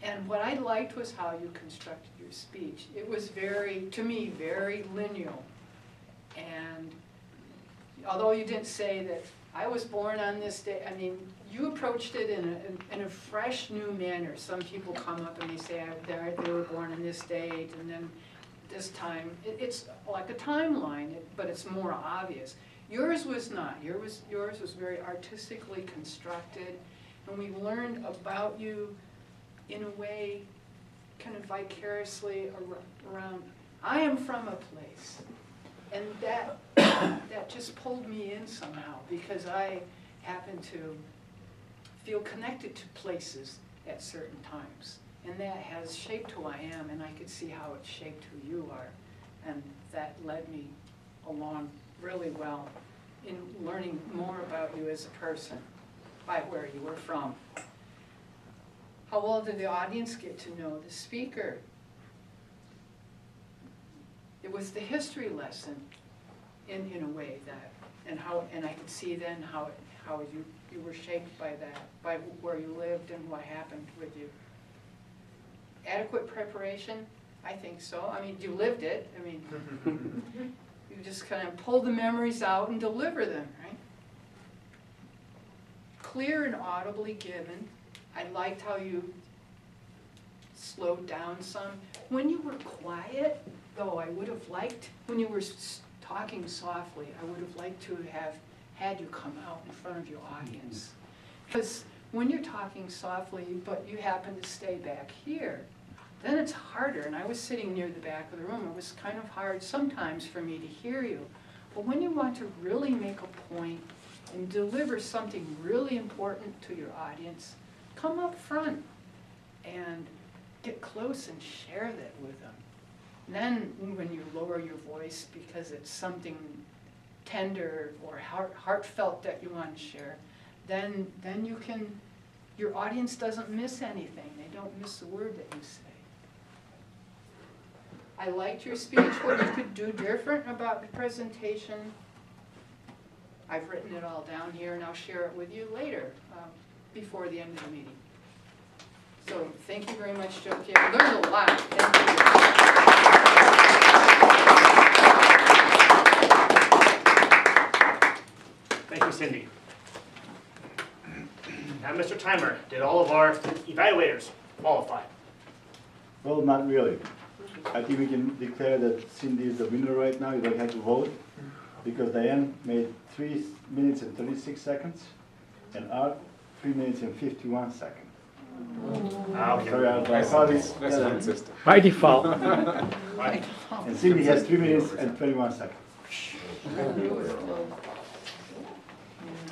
And what I liked was how you constructed your speech. It was to me, very lineal. And although you didn't say that I was born on this day, I mean, you approached it in a fresh, new manner. Some people come up and they say they were born on this date, and then this time. It's like a timeline, but it's more obvious. Yours was not. Yours was very artistically constructed, and we learned about you in a way kind of vicariously around. I am from a place, and that just pulled me in somehow, because I happen to feel connected to places at certain times. And that has shaped who I am, and I could see how it shaped who you are. And that led me along really well in learning more about you as a person by where you were from. How well did the audience get to know the speaker? It was the history lesson in a way that, and I could see then how you were shaped by that, by where you lived and what happened with you. Adequate preparation? I think so. I mean, you lived it. I mean, you just kind of pull the memories out and deliver them, right? Clear and audibly given. I liked how you slowed down some. When you were quiet, though, I would have liked, when you were talking softly, I would have liked to have had you come out in front of your audience. Because when you're talking softly, but you happen to stay back here, then it's harder. And I was sitting near the back of the room. It was kind of hard sometimes for me to hear you. But when you want to really make a point and deliver something really important to your audience, come up front and get close and share that with them. And then when you lower your voice because it's something tender or heartfelt that you want to share, then you can, your audience doesn't miss anything. They don't miss the word that you say. I liked your speech. What you could do different about the presentation, I've written it all down here and I'll share it with you later, before the end of the meeting. So thank you very much, Jokey. I learned a lot. Thank you. Thank you, Cindy. Now, Mr. Timer, did all of our evaluators qualify? Well, not really. I think we can declare that Cindy is the winner right now. You don't have to vote because Diane made 3 minutes and 36 seconds and Art 3 minutes and 51 seconds. Okay. Sorry, Art, Nice yeah. system. By default. Right. And Cindy has 3 minutes and 21 seconds.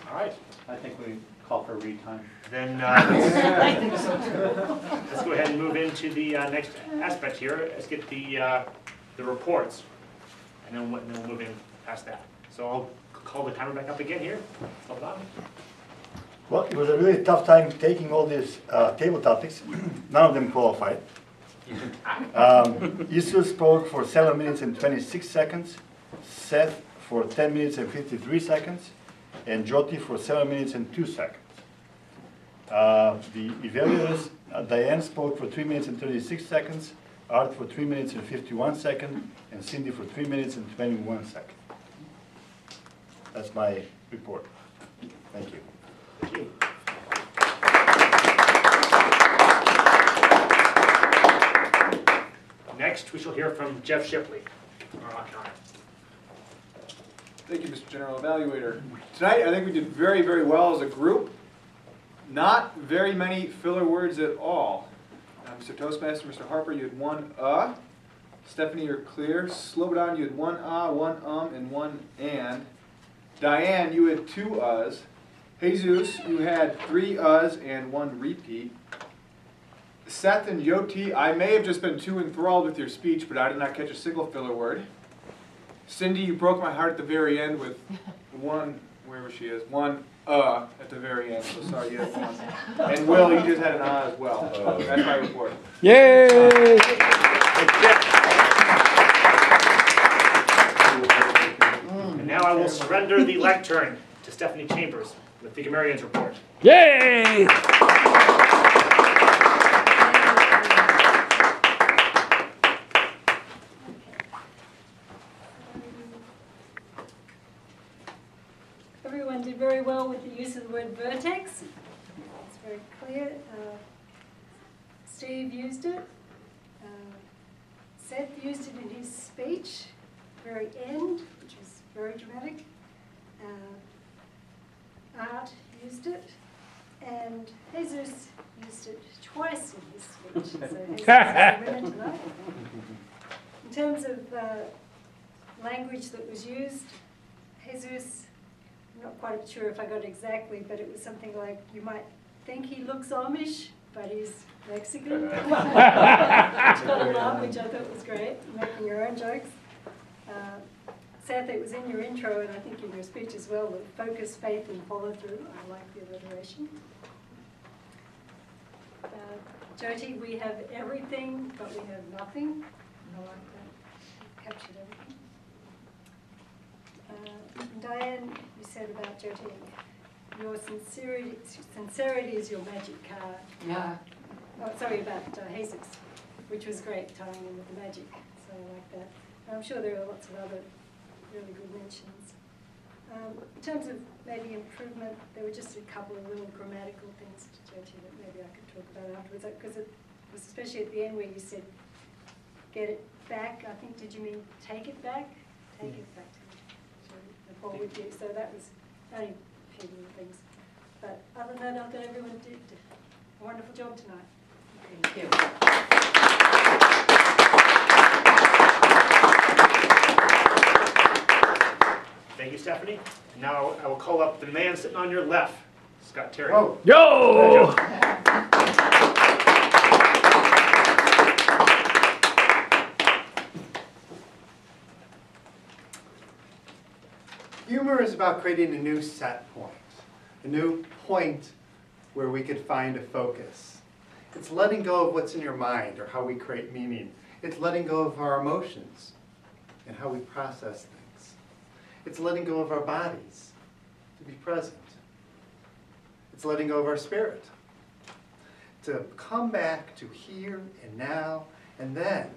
All right. I think we call for retime. Then let's go ahead and move into the next aspect here. Let's get the reports, and then we'll move in past that. So I'll call the timer back up again here. Hold on. Well, it was a really tough time taking all these table topics. None of them qualified. Isu spoke for 7 minutes and 26 seconds, Seth for 10 minutes and 53 seconds, and Jyoti for 7 minutes and 2 seconds. The evaluators, Diane spoke for 3 minutes and 36 seconds, Art for 3 minutes and 51 seconds, and Cindy for 3 minutes and 21 seconds. That's my report. Thank you. Thank you. Next, we shall hear from Jeff Shipley, our counter. Thank you, Mr. General Evaluator. Tonight, I think we did very, very well as a group. Not very many filler words at all. Mr. Toastmaster, Mr. Harper, you had one Stephanie, you're clear. Slobodan, you had one one and one and. Diane, you had 2 Jesus, you had 3 and 1 repeat. Seth and Yoti, I may have just been too enthralled with your speech, but I did not catch a single filler word. Cindy, you broke my heart at the very end with one, wherever she is, one at the very end, so sorry you had one. And Will, you just had an as well. That's my report. Yay! And now I will surrender the lectern to Stephanie Chambers with the Grammarian's report. Yay! Everyone did very well with the use of the word vertex. It's very clear. Steve used it. Seth used it in his speech, very end, which was very dramatic. Art used it. And Jesus used it twice in his speech. So Jesus is the winner tonight. In terms of language that was used, Jesus, I'm not quite sure if I got it exactly, but it was something like, you might think he looks Amish, but he's Mexican. Which got a laugh, which I thought was great, making your own jokes. Sadly, it was in your intro, and I think in your speech as well, the focus, faith, and follow through. I like the alliteration. Jyoti, we have everything, but we have nothing. I like that. Captured everything. Diane, you said about Jyoti, your sincerity is your magic card. Yeah. Oh, sorry, about Jesus, which was great, tying in with the magic. So I like that. And I'm sure there are lots of other really good mentions. In terms of maybe improvement, there were just a couple of little grammatical things, Jyoti, that maybe I could talk about afterwards. Because it was especially at the end where you said, get it back. I think, did you mean take it back? Take it back to Nepal with you. So that was only a few little things. But other than that, I thought everyone did a wonderful job tonight. Thank you. Thank you, Stephanie. And now I will call up the man sitting on your left, Scott Terry. Oh. Yo! Humor is about creating a new set point, a new point where we could find a focus. It's letting go of what's in your mind or how we create meaning. It's letting go of our emotions and how we process things. It's letting go of our bodies to be present. It's letting go of our spirit to come back to here and now, and then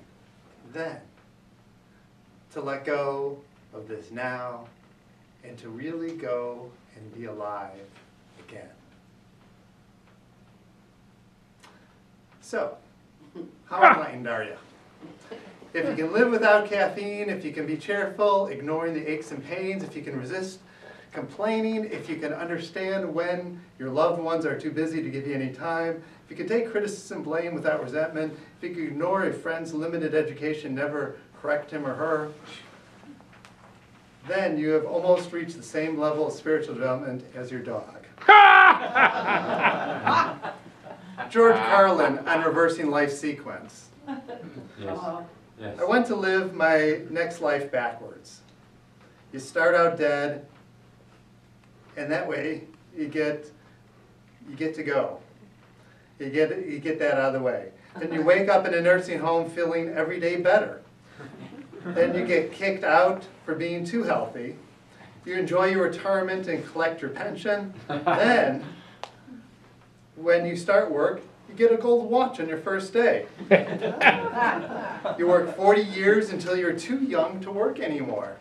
to let go of this now and to really go and be alive again. So, how enlightened are you? If you can live without caffeine, if you can be cheerful, ignoring the aches and pains, if you can resist complaining, if you can understand when your loved ones are too busy to give you any time, if you can take criticism, blame without resentment, if you can ignore a friend's limited education, never correct him or her, then you have almost reached the same level of spiritual development as your dog. George Carlin on reversing life sequence. Yes. Yes. I went to live my next life backwards. You start out dead, and that way you get to go. You get that out of the way. Then you wake up in a nursing home feeling every day better. Then you get kicked out for being too healthy. You enjoy your retirement and collect your pension. Then, when you start work, you get a gold watch on your first day. You work 40 years until you're too young to work anymore.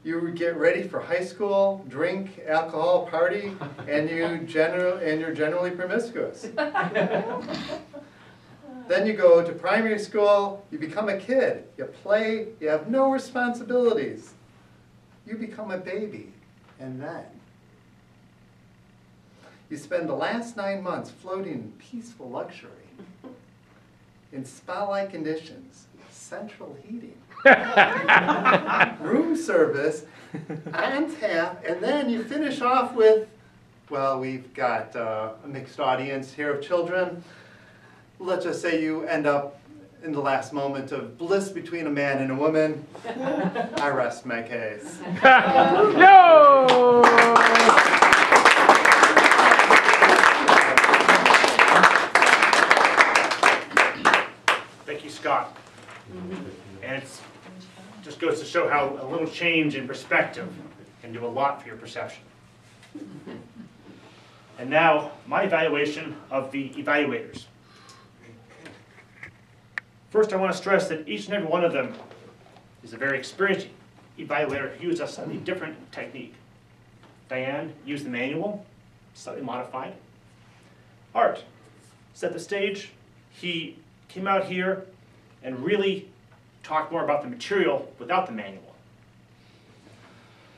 You get ready for high school, drink, alcohol, party, and you're generally promiscuous. Then you go to primary school, you become a kid, you play, you have no responsibilities. You become a baby, and then you spend the last 9 months floating in peaceful luxury, in spa-like conditions, central heating, room service, on tap, and then you finish off with, well, we've got a mixed audience here of children. Let's just say you end up in the last moment of bliss between a man and a woman. I rest my case. Yo! Thank you, Scott. And it just goes to show how a little change in perspective can do a lot for your perception. And now, my evaluation of the evaluators. First, I want to stress that each and every one of them is a very experienced evaluator who used a slightly different technique. Diane used the manual, slightly modified. Art set the stage. He came out here and really talked more about the material without the manual.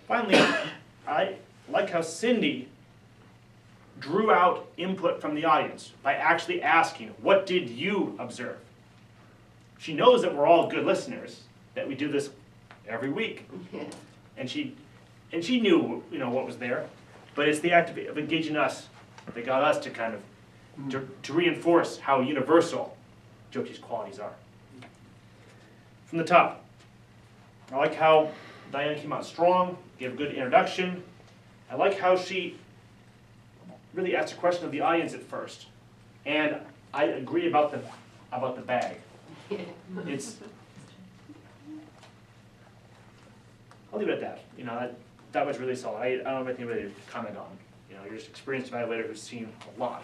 Finally, I like how Cindy drew out input from the audience by actually asking, what did you observe? She knows that we're all good listeners, that we do this every week. And she knew what was there, but it's the act of engaging us They got us to kind of, to reinforce how universal Jyoti's qualities are. From the top, I like how Diane came out strong, gave a good introduction. I like how she really asked a question of the audience at first. And I agree about the bag. It's, I'll leave it at that. You know, that was really solid. I don't have anything really to comment on. You know, you're just an experienced evaluator who's seen a lot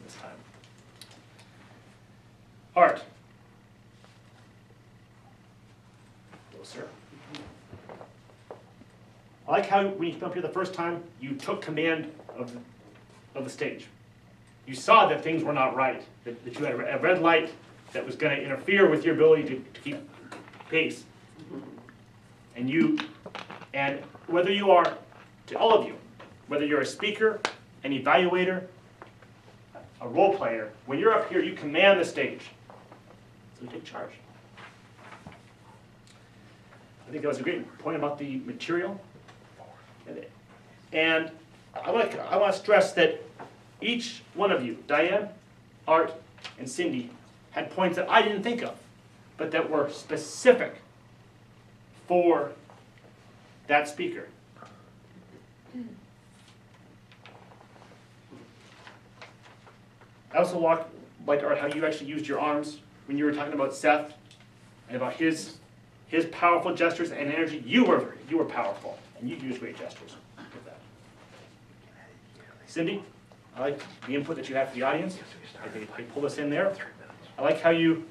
this time. Art. Hello, sir. I like how when you came up here the first time, you took command of the stage. You saw that things were not right, that you had a red light that was going to interfere with your ability to keep pace. And whether you are, to all of you, whether you're a speaker, an evaluator, a role player, when you're up here, you command the stage. So you take charge. I think that was a great point about the material. And I want to stress that each one of you, Diane, Art, and Cindy, had points that I didn't think of, but that were specific for that speaker. I also liked, Art, how you actually used your arms when you were talking about Seth and about his powerful gestures and energy. You were powerful, and you used great gestures with that. Cindy, I like the input that you had for the audience. I think you pulled us in there. I like how you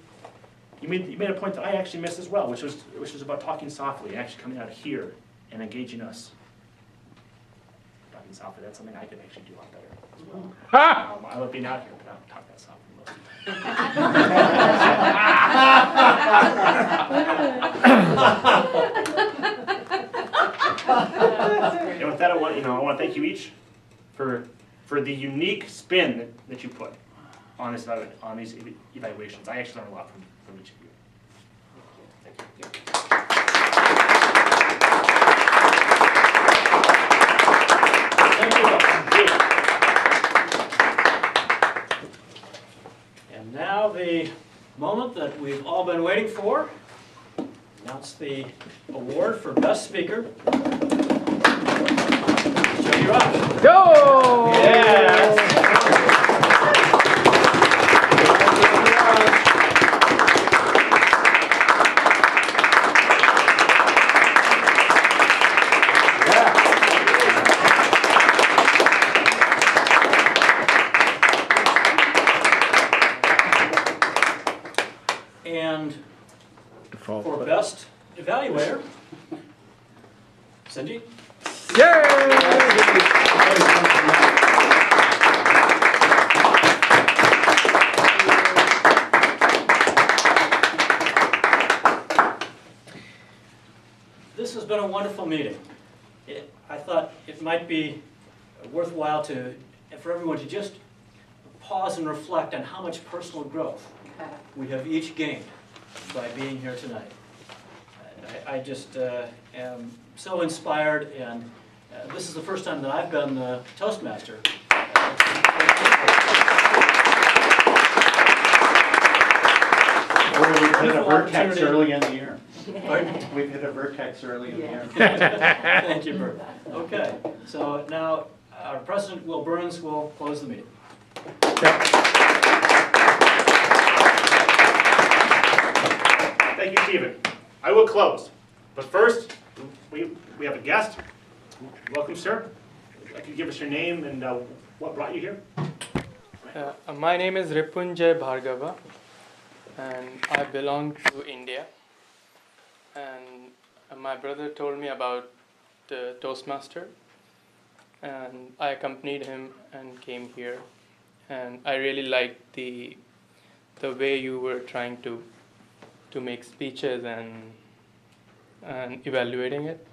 made a point that I actually missed as well, which was about talking softly and actually coming out of here and engaging us. Talking softly, that's something I can actually do a lot better as well. I love being out here, but I don't talk that softly most of the time. And with that, I want to thank you each for the unique spin that you put on these evaluations. I actually learned a lot from each of you. Thank you. And now the moment that we've all been waiting for. Announce the award for Best Speaker. Jyoti Raj. Go! Yes. And for Best Evaluator, Cindy. This has been a wonderful meeting. I thought it might be worthwhile for everyone to just pause and reflect on how much personal growth we have each gained by being here tonight. I just am so inspired, and this is the first time that I've been the Toastmaster. We've hit a vertex opportunity. early in the year. Pardon? We've hit a vertex early in the year. Thank you, Bert. Okay, so now our President, Will Burns, will close the meeting. Thank you, Stephen. I will close. But first, we have a guest. Welcome, sir. Would you like to give us your name and what brought you here? My name is Ripunjay Bhargava, and I belong to India. And my brother told me about the Toastmaster, and I accompanied him and came here. And I really liked the way you were trying to make speeches and evaluating it.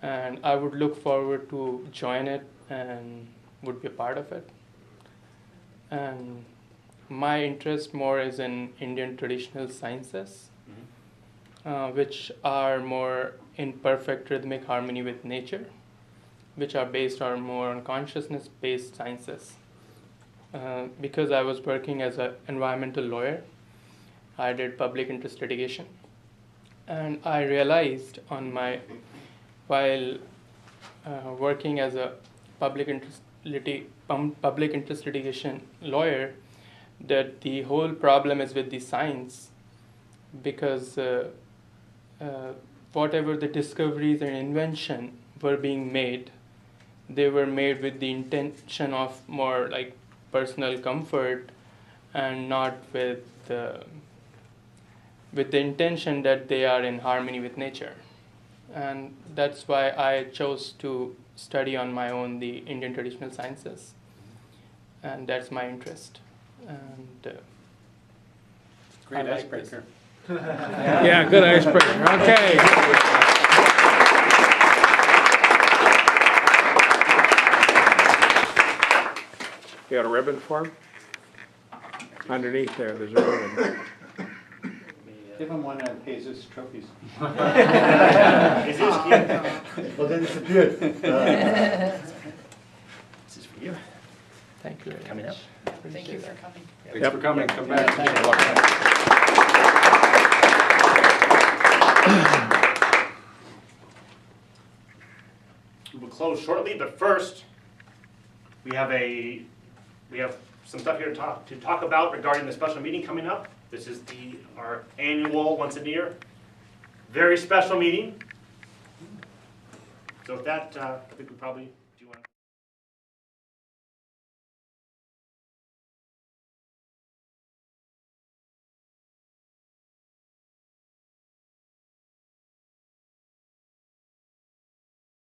And I would look forward to join it and would be a part of it. And my interest more is in Indian traditional sciences, which are more in perfect rhythmic harmony with nature, which are based more on consciousness-based sciences. because I was working as an environmental lawyer. I did public interest litigation, and I realized while working as a public interest litigation lawyer that the whole problem is with the science, because whatever the discoveries and invention were being made, they were made with the intention of more like personal comfort and not with the intention that they are in harmony with nature. And that's why I chose to study on my own the Indian traditional sciences, and that's my interest. And Great I like icebreaker. Yeah, good icebreaker. Okay. You got a ribbon for him? Underneath there's a ribbon. Give him one of Jesus trophies. Jesus, Well, then disappeared. this is for you. thank you very Coming much. up. Thank you for coming. Thanks for coming. Come back. We will close shortly, but first, we have some stuff here to talk about regarding the special meeting coming up. This is our annual, once a year, very special meeting. So with that, I think we probably